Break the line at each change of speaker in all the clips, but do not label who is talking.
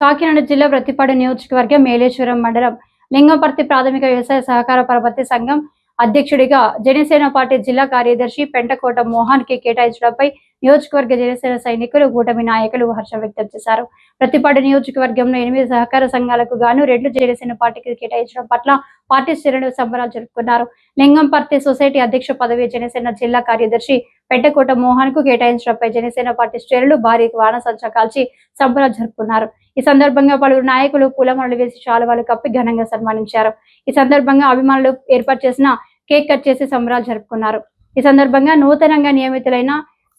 కాకినాడ జిల్లా ప్రతిపాడు నియోజకవర్గం మేలేశ్వరం మండలం లింగంపర్తి ప్రాథమిక వ్యవసాయ సహకార పరపతి సంఘం అధ్యక్షుడిగా జనసేన పార్టీ జిల్లా కార్యదర్శి పెంటకోట మోహన్ కి కేటాయించడంపై నియోజకవర్గ జనసేన సైనికులు కూటమి నాయకులు హర్షం వ్యక్తం చేశారు. ప్రతిపాడు నియోజకవర్గంలో 8 సహకార సంఘాలకు గాను 2 జనసేన పార్టీకి కేటాయించడం పట్ల పార్టీ శ్రేణులు సంబరాలు జరుపుకున్నారు. లింగంపర్తి సొసైటీ అధ్యక్ష పదవి జనసేన జిల్లా కార్యదర్శి పెంటకోట మోహన్ కు కేటాయించడంపై జనసేన పార్టీ శ్రేణులు భారీ వానసంచా కాల్చి సంబరాలు జరుపుకున్నారు. ఈ సందర్భంగా పలువురు నాయకులు పూలమాలలు వేసి శాలువాలు కప్పి ఘనంగా సన్మానించారు. ఈ సందర్భంగా అభిమానులు ఏర్పాటు చేసిన కేక్ కట్ చేసి సంబరాలు జరుపుకున్నారు. ఈ సందర్భంగా నూతనంగా నియమితులైన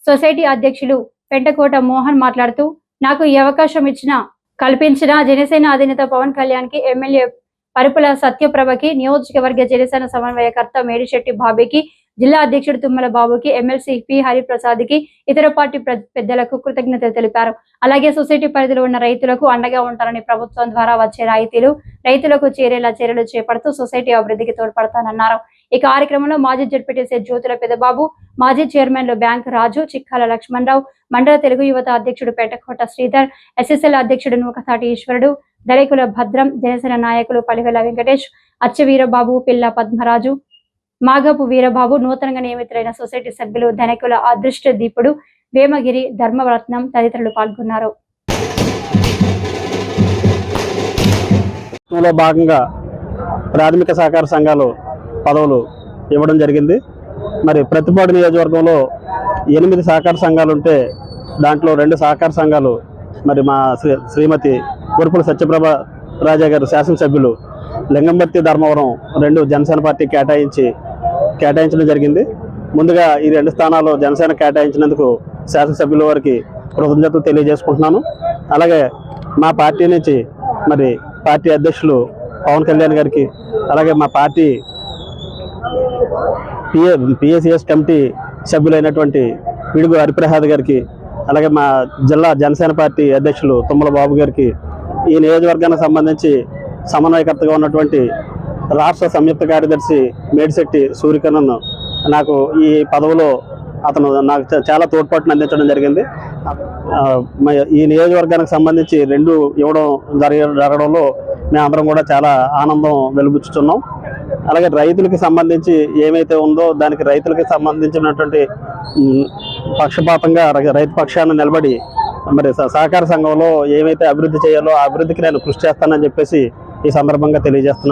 సొసైటీ అధ్యక్షులు పెంటకోట మోహన్ మాట్లాడుతూ, నాకు ఈ అవకాశం కల్పించిన జనసేన అధినేత పవన్ కళ్యాణ్ కి, ఎమ్మెల్యే పరుపుల సత్యప్రభకి, నియోజకవర్గ జనసేన సమన్వయకర్త మేడిశెట్టి బాబీకి, జిల్లా అధ్యక్షుడు తుమ్మల బాబుకి, ఎమ్మెల్సీ పి హరిప్రసాద్ కి, ఇతర పార్టీ పెద్దలకు కృతజ్ఞతలు తెలిపారు. అలాగే సొసైటీ పరిధిలో ఉన్న రైతులకు అండగా ఉంటారని, ప్రభుత్వం ద్వారా వచ్చే రాయితీలు రైతులకు చేరేలా చర్యలు చేపడుతూ సొసైటీ అభివృద్ధికి తోడ్పడతానన్నారు. ఈ కార్యక్రమంలో మాజీ జడ్పీటీసీ జ్యోతుల పెదబాబు, మాజీ చైర్మన్లు బ్యాంక్ రాజు, చిక్కాల లక్ష్మణరావు, మండల తెలుగు యువత అధ్యక్షుడు పెంటకోట శ్రీధర్, ఎస్ఎస్ఎల్ అధ్యక్షుడు నూకతాటి ఈశ్వరుడు, దళికుల భద్రం, జనసేన నాయకులు పలివెల వెంకటేష్, అచ్చవీరబాబు, పిల్ల పద్మరాజు, మాగపు వీరబాబు, నూతనంగా నియమితులైన సొసైటీ సభ్యులు ధనికుల అదృష్ట దీపుడు, వేమగిరి, ధర్మరత్నం తదితరులు పాల్గొన్నారు.
భాగంగా ప్రాథమిక సహకార సంఘాలు పదవులు ఇవ్వడం జరిగింది. మరి ప్రతిపాడు నియోజకవర్గంలో 8 సహకార సంఘాలు ఉంటే దాంట్లో 2 సహకార సంఘాలు మరి మా శ్రీమతి పరుపుల సత్యప్రభ రాజా గారు శాసనసభ్యులు లింగంపర్తి ధర్మవరం 2 జనసేన పార్టీ కేటాయించడం జరిగింది. ముందుగా ఈ 2 స్థానాల్లో జనసేన కేటాయించినందుకు శాసనసభ్యుల వారికి కృతజ్ఞతలు తెలియజేసుకుంటున్నాను. అలాగే మా పార్టీ నుంచి మరి పార్టీ అధ్యక్షులు పవన్ కళ్యాణ్ గారికి, అలాగే మా పార్టీ పిఎసిఎస్ కమిటీ సభ్యులైనటువంటి పిడుగు హరిప్రసాద్ గారికి, అలాగే మా జిల్లా జనసేన పార్టీ అధ్యక్షులు తుమ్మల బాబు గారికి, ఈ నియోజకవర్గానికి సంబంధించి సమన్వయకర్తగా ఉన్నటువంటి రాష్ట్ర సంయుక్త కార్యదర్శి మేడిశెట్టి సూర్యకరణ్ నాకు ఈ పదవిలో అతను నాకు చాలా తోడ్పాటును అందించడం జరిగింది. ఈ నియోజకవర్గానికి సంబంధించి 2 ఇవ్వడం జరగడంలో మేమందరం కూడా చాలా ఆనందం వెలుబుచ్చుతున్నాం. అలాగే రైతులకి సంబంధించి ఏమైతే ఉందో దానికి రైతులకి సంబంధించినటువంటి పక్షపాతంగా రైతు పక్షాన్ని నిలబడి మరి సహకార సంఘంలో ఏమైతే అభివృద్ధి చేయాలో ఆ అభివృద్ధికి నేను కృషి చేస్తానని చెప్పేసి ఈ సందర్భంగా తెలియజేస్తున్నాను.